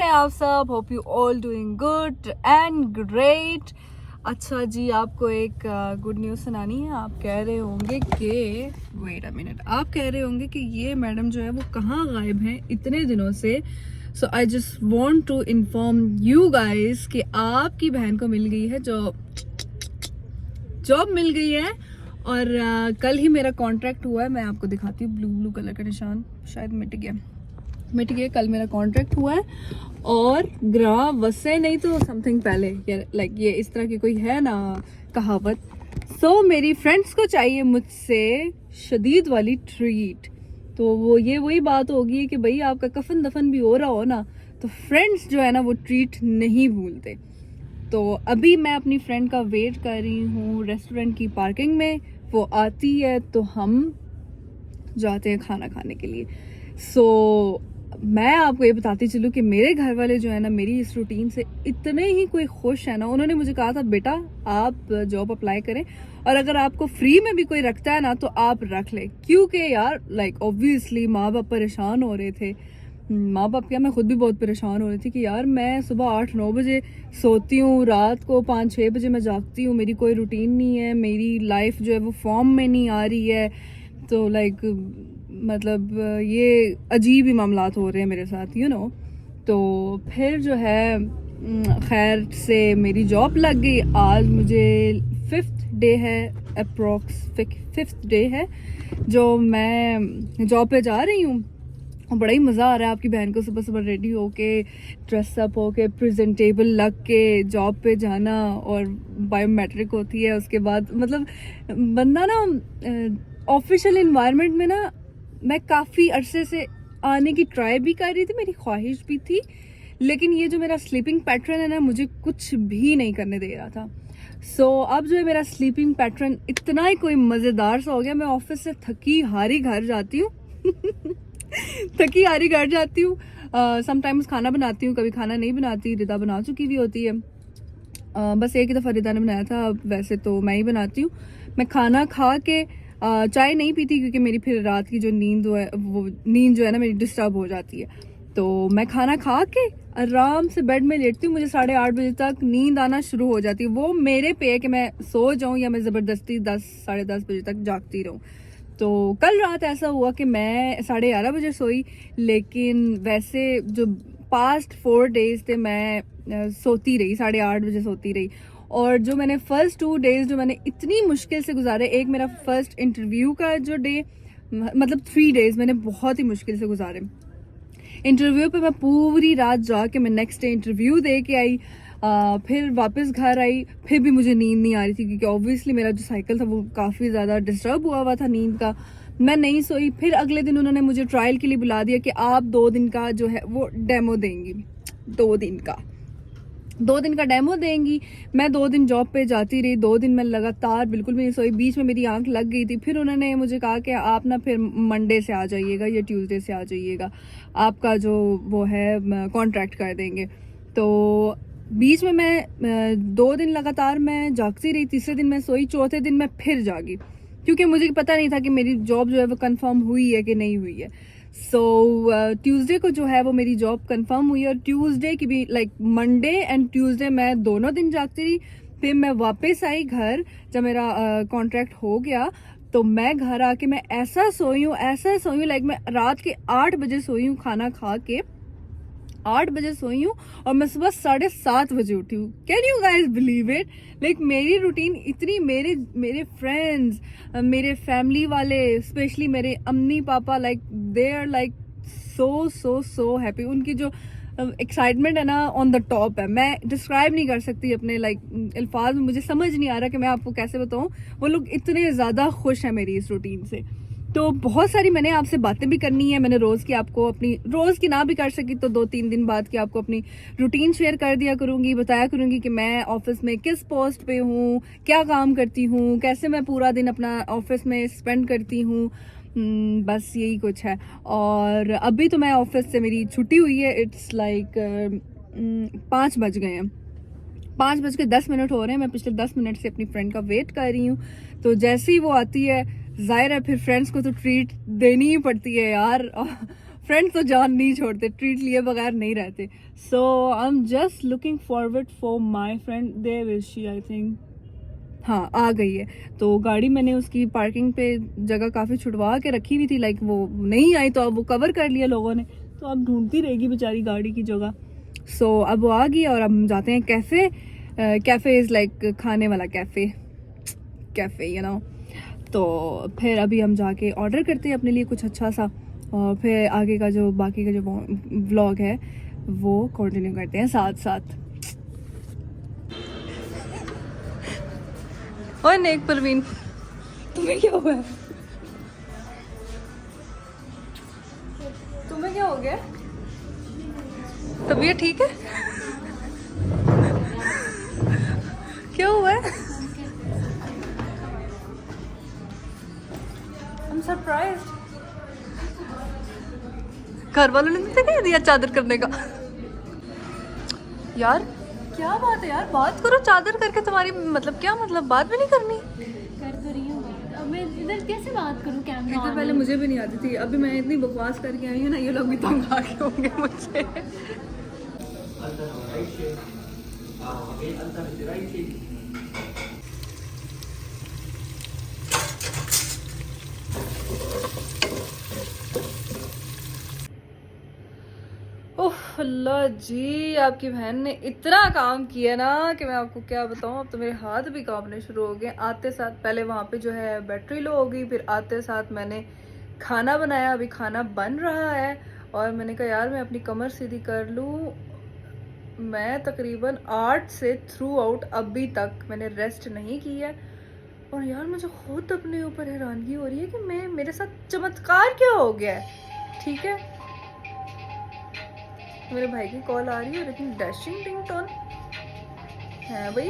कैसे हैं आप सब? Hope you all doing good and great. अच्छा जी, आपको एक गुड न्यूज़ सुनानी है। आप कह रहे होंगे कि वेट अ मिनट, आप कह रहे होंगे कि ये मैडम जो है वो कहाँ गायब हैं इतने दिनों से। So I just want to inform you guys कि आपकी बहन को मिल गई है जॉब मिल गई है। और कल ही मेरा कॉन्ट्रैक्ट हुआ है। मैं आपको दिखाती हूँ, ब्लू कलर का निशान शायद मिट गया। कल मेरा कॉन्ट्रैक्ट हुआ है और ग्राह वसे नहीं तो समथिंग पहले, लाइक ये इस तरह की कोई है ना कहावत। सो मेरी फ्रेंड्स को चाहिए मुझसे शदीद वाली ट्रीट। तो वो ये वही बात होगी कि भाई आपका कफन दफन भी हो रहा हो ना, तो फ्रेंड्स जो है ना वो ट्रीट नहीं भूलते। तो अभी मैं अपनी फ्रेंड का वेट कर रही हूँ रेस्टोरेंट की पार्किंग में। वो आती है तो हम जाते हैं खाना खाने के लिए। सो मैं आपको ये बताती चलूँ कि मेरे घर वाले जो है ना मेरी इस रूटीन से इतने ही कोई खुश है ना। उन्होंने मुझे कहा था बेटा आप जॉब अप्लाई करें और अगर आपको फ्री में भी कोई रखता है ना तो आप रख ले, क्योंकि यार लाइक ऑब्वियसली माँ बाप परेशान हो रहे थे। माँ बाप क्या, मैं खुद भी बहुत परेशान हो रही थी कि यार मैं सुबह 8-9 बजे सोती हूँ, रात को 5-6 बजे मैं जागती हूँ, मेरी कोई रूटीन नहीं है, मेरी लाइफ जो है वो फॉर्म में नहीं आ रही है। तो लाइक मतलब ये अजीब ही मामलात हो रहे हैं मेरे साथ, यू नो। तो फिर जो है खैर से मेरी जॉब लग गई। आज मुझे 5th डे है, अप्रोक्स 5th डे है जो मैं जॉब पे जा रही हूँ। और बड़ा ही मज़ा आ रहा है आपकी बहन को सुबह सुबह रेडी होके, ड्रेसअप होके, प्रेजेंटेबल लग के जॉब पे जाना। और बायोमेट्रिक होती है उसके बाद। मतलब बंदा ना ऑफिशियल इन्वायरमेंट में ना मैं काफ़ी अरसे से आने की ट्राई भी कर रही थी, मेरी ख्वाहिश भी थी, लेकिन ये जो मेरा स्लीपिंग पैटर्न है ना मुझे कुछ भी नहीं करने दे रहा था। सो अब जो है मेरा स्लीपिंग पैटर्न इतना ही कोई मज़ेदार सा हो गया। मैं ऑफिस से थकी हारी घर जाती हूँ थकी हारी घर जाती हूँ। समटाइम्स खाना बनाती हूँ, कभी खाना नहीं बनाती, रिदा बना चुकी भी होती है। बस एक ही दफ़ा रिदा ने बनाया था, वैसे तो मैं ही बनाती हूँ। मैं खाना खा के चाय नहीं पीती क्योंकि मेरी फिर रात की जो नींद जो है ना मेरी डिस्टर्ब हो जाती है। तो मैं खाना खा के आराम से बेड में लेटती हूँ। मुझे 8:30 बजे तक नींद आना शुरू हो जाती है। वो मेरे पे है कि मैं सो जाऊँ या मैं ज़बरदस्ती 10-10:30 बजे तक जागती रहूँ। तो कल रात ऐसा हुआ कि मैं 11:30 बजे सोई, लेकिन वैसे जो पास्ट 4 डेज थे मैं सोती रही, 8:30 बजे सोती रही। और जो मैंने फर्स्ट 2 डेज जो मैंने इतनी मुश्किल से गुजारे, एक मेरा फर्स्ट इंटरव्यू का जो डे, मतलब 3 डेज मैंने बहुत ही मुश्किल से गुजारे। इंटरव्यू पे मैं पूरी रात जाके मैं नेक्स्ट डे इंटरव्यू दे के आई। फिर वापस घर आई, फिर भी मुझे नींद नहीं आ रही थी क्योंकि ऑब्वियसली मेरा जो साइकिल था वो काफ़ी ज़्यादा डिस्टर्ब हुआ था नींद का। मैं नहीं सोई। फिर अगले दिन उन्होंने मुझे ट्रायल के लिए बुला दिया कि आप 2 दिन का जो है वो डेमो देंगी। 2 दिन का डेमो देंगी। मैं 2 दिन जॉब पे जाती रही। 2 दिन मैं लगातार बिल्कुल भी नहीं सोई। बीच में मेरी आंख लग गई थी। फिर उन्होंने मुझे कहा कि आप ना फिर मंडे से आ जाइएगा या ट्यूसडे से आ जाइएगा, आपका जो वो है कॉन्ट्रैक्ट कर देंगे। तो बीच में मैं 2 दिन लगातार मैं जागती रही। तीसरे दिन मैं सोई, चौथे दिन मैं फिर जागी क्योंकि मुझे पता नहीं था कि मेरी जॉब जो है वो कंफर्म हुई है कि नहीं हुई है। सो ट्यूसडे को जो है वो मेरी जॉब कंफर्म हुई और ट्यूसडे की भी, लाइक मंडे एंड ट्यूसडे मैं दोनों दिन जागती रही। फिर मैं वापस आई घर जब मेरा कॉन्ट्रैक्ट हो गया। तो मैं घर आके मैं ऐसा सोई हूँ लाइक मैं रात के 8 बजे सोई हूँ, खाना खा के 8 बजे सोई हूँ और मैं सुबह 7:30 बजे उठी हूँ। Can you guys believe it? Like मेरी रूटीन इतनी, मेरे फ्रेंड्स, मेरे फैमिली वाले, स्पेशली मेरे अम्मी पापा, like they are like so happy. उनकी जो एक्साइटमेंट है ना ऑन द टॉप है। मैं डिस्क्राइब नहीं कर सकती अपने लाइक अल्फाज में, मुझे समझ नहीं आ रहा कि मैं आपको कैसे बताऊँ। वो लोग इतने ज़्यादा खुश हैं मेरी इस रूटीन से। तो बहुत सारी मैंने आपसे बातें भी करनी है। मैंने रोज़ की आपको अपनी, रोज़ की ना भी कर सकी तो 2-3 दिन बाद की आपको अपनी रूटीन शेयर कर दिया करूँगी, बताया करूँगी कि मैं ऑफिस में किस पोस्ट पे हूँ, क्या काम करती हूँ, कैसे मैं पूरा दिन अपना ऑफिस में स्पेंड करती हूँ। बस यही कुछ है। और अभी तो मैं ऑफिस से मेरी छुट्टी हुई है। इट्स लाइक 5 बज गए हैं, 5:10 हो रहे हैं। मैं पिछले 10 मिनट से अपनी फ्रेंड का वेट कर रही हूँ। तो जैसे ही वो आती है, जाहिर है फिर फ्रेंड्स को तो ट्रीट देनी ही पड़ती है यार। फ्रेंड्स तो जान नहीं छोड़ते, ट्रीट लिए बगैर नहीं रहते। So I am just looking forward for my friend, there is she, I think हाँ आ गई है। तो गाड़ी मैंने उसकी पार्किंग पे जगह काफ़ी छुड़वा के रखी हुई थी, लाइक वो नहीं आई तो अब वो कवर कर लिया लोगों ने, तो अब ढूंढती रहेगी बेचारी गाड़ी की जगह। सो अब वो आ गई और अब हम जाते हैं कैफ़े। कैफ़े इज़ लाइक खाने वाला कैफ़े यू नो। तो फिर अभी हम जाके ऑर्डर करते हैं अपने लिए कुछ अच्छा सा, और फिर आगे का जो बाकी का जो व्लॉग है वो कंटिन्यू करते हैं साथ साथ। और नेक परवीन, तुम्हें क्या हुआ है? तुम्हें क्या हो गया? तबीयत ठीक है? क्या हुआ है? I'm surprised. घर वालों ने तुझे कह दिया चादर करने का? यार क्या बात है यार, बात करो चादर करके, तुम्हारी मतलब क्या मतलब, बात भी नहीं करनी? कर तो रही हूँ, अब मैं इधर कैसे बात करूँ कैमरा? इधर पहले मुझे भी नहीं आती थी, अभी मैं इतनी बकवास करके आई हूँ ना, ये लोग भी तंग आ गए होंगे मुझसे। ओह अल्लाह जी, आपकी बहन ने इतना काम किया ना कि मैं आपको क्या बताऊं, अब तो मेरे हाथ भी कांपने शुरू हो गए। आते साथ पहले वहाँ पे जो है बैटरी लो हो गई, फिर आते साथ मैंने खाना बनाया, अभी खाना बन रहा है और मैंने कहा यार मैं अपनी कमर सीधी कर लूँ। मैं तकरीबन 8 से थ्रू आउट अभी तक मैंने रेस्ट नहीं की है, और यार मुझे खुद अपने ऊपर हैरानगी हो रही है कि मेरे साथ चमत्कार क्या हो गया है। ठीक है, मेरे भाई की कॉल आ रही है, लेकिन डैशिंग रिंगटोन है भाई।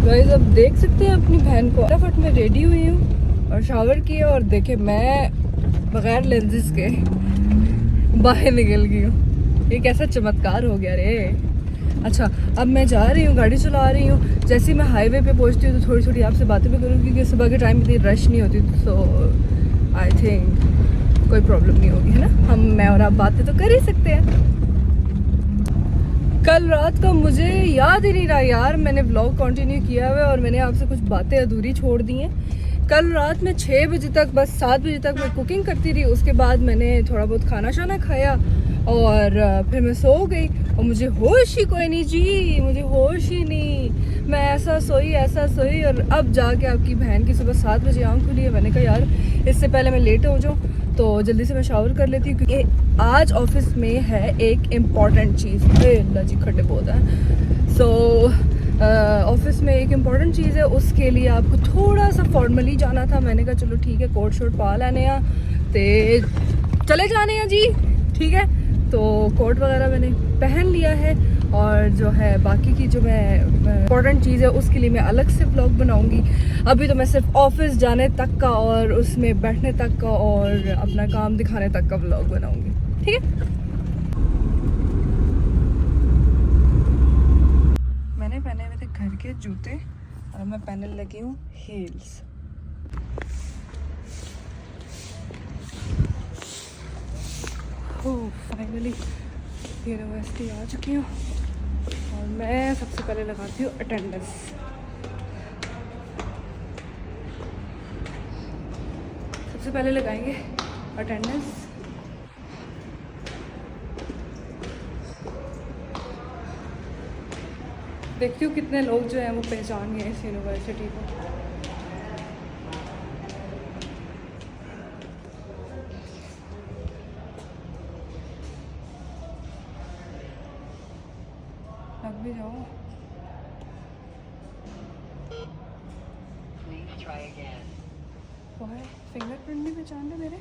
गाइस अब देख सकते हैं अपनी बहन को, फटाफट मैं रेडी हुई हूँ और शावर किया, और देखे मैं बगैर लेंसेज के बाहर निकल गई हूँ। ये कैसा चमत्कार हो गया रे। अच्छा अब मैं जा रही हूँ, गाड़ी चला रही हूँ, जैसे ही मैं हाईवे पे पहुँचती हूँ तो थोड़ी थोड़ी आपसे बातें भी करूँगी, क्योंकि सुबह के टाइम इतनी रश नहीं होती, सो आई थिंक कोई प्रॉब्लम नहीं होगी, है ना। मैं और आप बातें तो कर ही सकते हैं। कल रात का मुझे याद ही नहीं रहा यार, मैंने व्लॉग कंटिन्यू किया हुआ है और मैंने आपसे कुछ बातें अधूरी छोड़ दी हैं। कल रात में 6 बजे तक, बस 7 बजे तक मैं कुकिंग करती रही, उसके बाद मैंने थोड़ा बहुत खाना शाना खाया और फिर मैं सो गई और मुझे होश ही कोई नहीं जी, मुझे होश ही नहीं। मैं ऐसा सोई और अब जाके आपकी बहन की सुबह 7 बजे आँख खुली है। मैंने कहा यार इससे पहले मैं लेट हो जाऊँ तो जल्दी से मैं शावर कर लेती हूँ, क्योंकि आज ऑफिस में है एक इम्पॉर्टेंट चीज़। अल्लाह जी खड्डे बहुत है। सो ऑफिस में एक इम्पॉर्टेंट चीज़ है, उसके लिए आपको थोड़ा सा फॉर्मली जाना था। मैंने कहा चलो ठीक है, कोट शोट पा लेने ते चले जाने हैं जी, ठीक है। तो कोट वगैरह मैंने पहन लिया है, और जो है बाकी की जो मैं इम्पॉर्टेंट चीज़ है उसके लिए मैं अलग से व्लॉग बनाऊंगी। अभी तो मैं सिर्फ ऑफिस जाने तक का और उसमें बैठने तक का और अपना काम दिखाने तक का व्लॉग बनाऊंगी, ठीक है। मैंने पहने हुए थे घर के जूते और मैं पहनने लगी हूँ हील्स। फाइनली यूनिवर्सिटी आ चुकी हूँ और मैं सबसे पहले लगाती हूँ अटेंडेंस। सबसे पहले लगाएंगे अटेंडेंस। देखती हूँ कितने लोग जो हैं वो पहचान गए इस यूनिवर्सिटी को। लग भी जाओ। वो है फिंगरप्रिंट भी पहचान ले मेरे।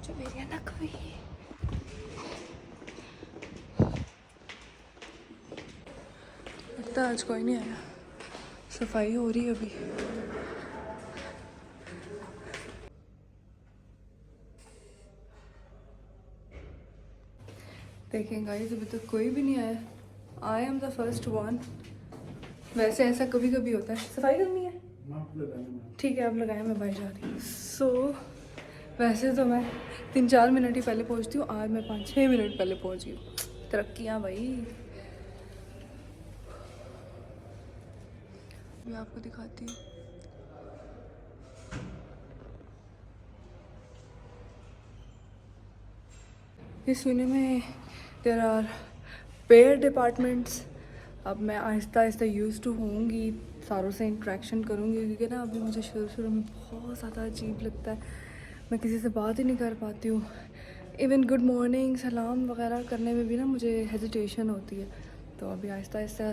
जो मेरी नक हुई लगता है आज कोई नहीं आया, सफाई हो रही है अभी। देखें गाइस, अभी तक कोई भी नहीं आया। I am the first one. वैसे ऐसा कभी कभी होता है। सफाई करनी है, ठीक है आप लगाएं, मैं बाहर जा रही हूँ। सो वैसे तो मैं 3-4 मिनट ही पहले पहुँचती हूँ, आज मैं 5-6 मिनट पहले पहुँच गई हूँ। तरक्कियाँ भाई। मैं आपको दिखाती हूँ। इस यूनिट में देयर आर पेयर डिपार्टमेंट्स। अब मैं आहिस्ता आहिस्ता यूज़ टू होंगी, सारों से इंट्रैक्शन करूँगी, क्योंकि ना अभी मुझे शुरू में बहुत ज़्यादा अजीब लगता है, मैं किसी से बात ही नहीं कर पाती हूँ। इवन गुड मॉर्निंग सलाम वगैरह करने में भी ना मुझे हेजिटेशन होती है। तो अभी आहिस्ता आहिस्ता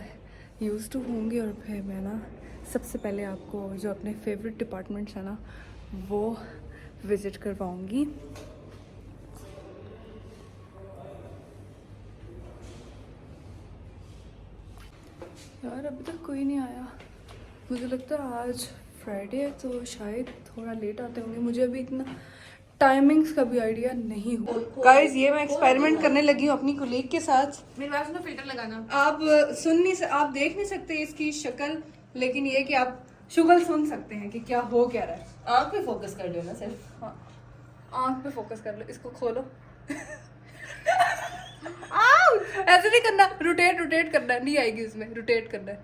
यूज़ टू होंगी और फिर मैं ना सबसे पहले आपको जो अपने फेवरेट डिपार्टमेंट्स हैं ना वो विज़िट करवाऊँगी। यार अभी तक कोई नहीं आया। मुझे लगता है आज फ्राइडे है तो शायद थोड़ा लेट आते होंगे। मुझे अभी इतना टाइमिंग्स का भी आइडिया नहीं हुआ। गाइस ये मैं एक्सपेरिमेंट करने लगी हूँ अपनी कोलीग के साथ। मेरे पास ना फिल्टर लगाना। आप आप देख नहीं सकते इसकी शक्ल, लेकिन ये कि आप शुगल सुन सकते हैं कि क्या हो क्या रहा है। आँख पे फोकस कर लो ना सिर्फ। हाँ आँख पे फोकस कर लो, इसको खोलो। ऐसे नहीं करना, रोटेट करना है, नहीं आएगी उसमें, रोटेट करना है।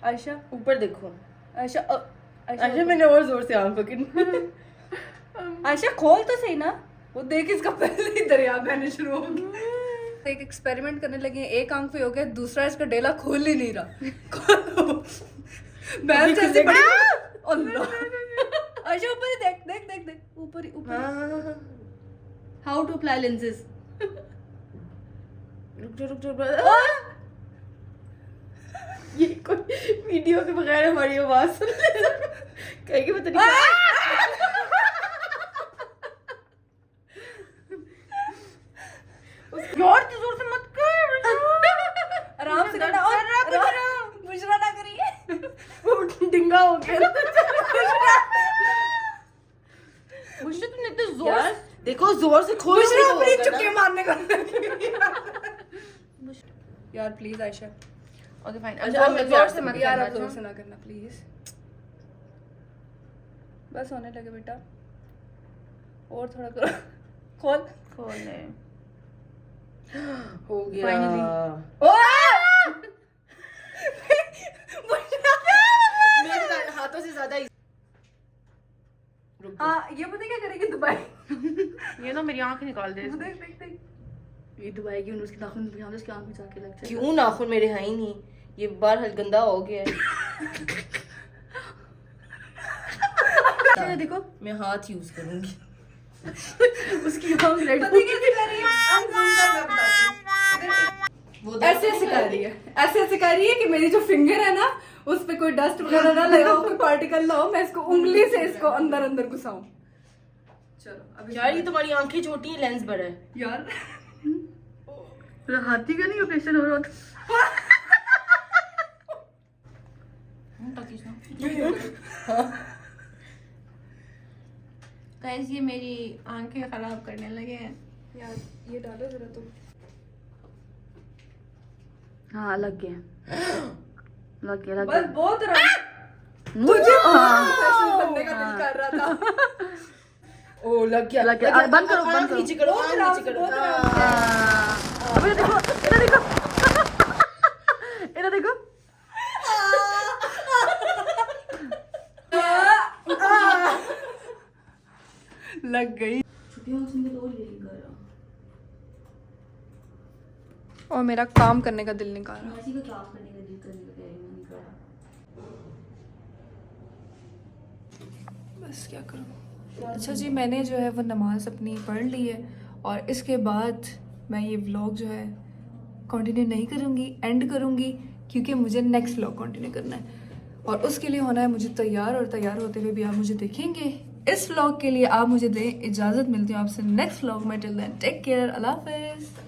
आयशा ऊपर देखो। आयशा अच्छा मैंने और जोर से आँख पकड़ी। आयशा खोल तो सही ना, वो देख इसका पहले ही दरिया बहने शुरू हो गया। एक एक्सपेरिमेंट करने लगे, एक आंख पे हो गया, दूसरा इसका डेला खोल ही नहीं रहा। खोलो। बैल जैसे बड़ी। अल्लाह। आयशा ऊपर ही देख देख देख देख, ऊपर ही ऊपर। How to apply lenses. रुक जाओ। ये कोई वीडियो के बगैर हमारी आवाज सुन ले। कहेगी पता नहीं। यार तू जोर से मत कर। आराम से करना और बुशरा ना करिए। वो डिंगा हो गया। बुशरा तुमने तो जोर देखो, जोर से खोल। बुशरा अपनी चुक्के मारने का। यार प्लीज आयशा। Okay fine. अच्छा अब जोर से मत यार, अब जोर से ना करना प्लीज। बस होने लगे बेटा, और थोड़ा करो। खोल खोलने हो गया फाइनली। मेरे हाथों से ज्यादा। हाँ ये पता क्या करेगी दुबई। ये ना मेरी आंख निकाल दे। देख देख देख, ये दुबई की उसकी नाखून यहाँ उसकी आंख में जाके लग जाए। क्यों नाखून मेरे है ही नहीं, ये बार गंदा हो गया है। देखो मैं हाथ यूज करूंगी। उसकी आंख रेड पता कैसे कर रही है। वो ऐसे सिखा रही है, ऐसे सिखा रही है कि मेरी जो फिंगर है ना उस पे कोई डस्ट वगैरह ना लगा हो, कोई पार्टिकल ना हो, मैं इसको उंगली से इसको अंदर अंदर घुसाऊं। चलो अब यार ये तुम्हारी आंखें छोटी है, लेंस बड़ा है यार। हाथी का नहीं ऑपरेशन हो रहा था। गाइस ये मेरी आंखें खराब करने लगे हैं यार। ये डालो जरा तुम। हाँ लग गया लग गया बस बहुत मुझे प्रोफेशनल बनने का दिल कर रहा था। ओ लग गया बंद करो नीचे करो नीचे करो। अबे देखो इधर देखो लग गई। और मेरा काम करने का दिल नहीं कर रहा। बस क्या करूं। अच्छा जी, मैंने जो है वो नमाज अपनी पढ़ ली है और इसके बाद मैं ये व्लॉग जो है कंटिन्यू नहीं करूंगी, एंड करूंगी, क्योंकि मुझे नेक्स्ट व्लॉग कंटिन्यू करना है और उसके लिए होना है मुझे तैयार, और तैयार होते हुए भी आप मुझे देखेंगे। इस व्लॉग के लिए आप मुझे दें इजाज़त। मिलती हूँ आपसे नेक्स्ट व्लॉग में। टिल देन टेक केयर, अल्लाह हाफिज़।